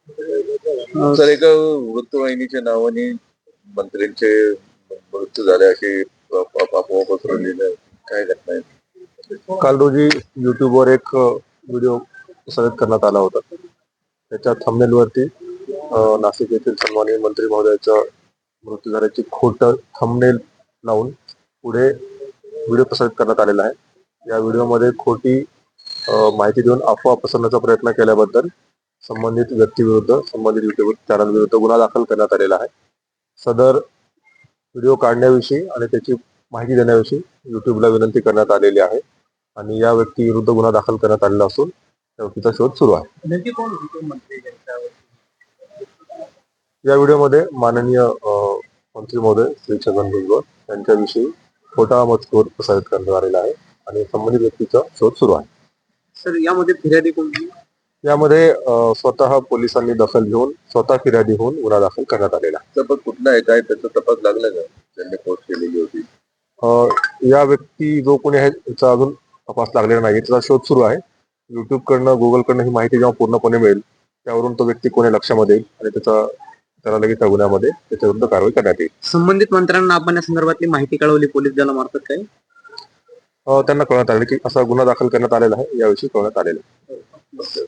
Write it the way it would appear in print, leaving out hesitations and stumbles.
Sir, एका वृत्तवाहिनीच्या नावाने मंत्र्यांचे मृत्यू झाले अशी अफवा पसरवलेली काय घटना आहे? काल रोजी युट्यूबवर एक व्हिडिओ प्रसारित करण्यात आला होता. त्याच्या थंबनेल वरती नाशिक येथील सन्माननीय मंत्री महोदयाचा मृत्यू झाल्याची खोटं थंबनेल लावून पुढे व्हिडिओ प्रसारित करण्यात आलेला आहे. या व्हिडिओमध्ये खोटी माहिती देऊन अफवा पसरवण्याचा प्रयत्न केल्याबद्दल संबंधित व्यक्तीविरुद्ध संबंधित युट्यूब चॅनल विरुद्ध गुन्हा दाखल करण्यात आलेला आहे. सदर व्हिडिओ काढण्याविषयी आणि त्याची माहिती देण्याविषयी युट्यूबला विनंती करण्यात आलेली आहे आणि या व्यक्तीविरुद्ध गुन्हा दाखल करण्यात आलेला असून त्या व्यक्तीचा शोध सुरू आहे. या व्हिडिओमध्ये माननीय मंत्री महोदय श्री छगन भुजबळ यांच्याविषयी खोटा मजकूर प्रसारित करण्यात आलेला आहे आणि संबंधित व्यक्तीचा शोध सुरू आहे. सर, यामध्ये फिर्यादी कोणती? यामध्ये स्वतः पोलिसांनी दखल घेऊन स्वतः फिर्यादी होऊन गुन्हा दाखल करण्यात आलेला आहे. तपास कुठला आहे, काय त्याचा तपास लागला का? त्यांनी पोस्ट केलेली होती. या व्यक्ती जो कोणी आहे त्याचा अजून तपास लागलेला नाही. त्याचा शोध सुरू आहे. युट्यूब कडनं गुगल कडनं ही माहिती जेव्हा पूर्णपणे मिळेल त्यावरून तो व्यक्ती कोणी लक्षामध्ये येईल आणि त्याला लगेच त्या गुन्ह्यामध्ये त्याच्या विरुद्ध कारवाई करण्यात येईल. संबंधित मंत्र्यांना आपण या संदर्भातली माहिती कळवली पोलीस दलामार्फत काय? त्यांना कळण्यात आले की असा गुन्हा दाखल करण्यात आलेला आहे, याविषयी कळण्यात आलेलं आहे.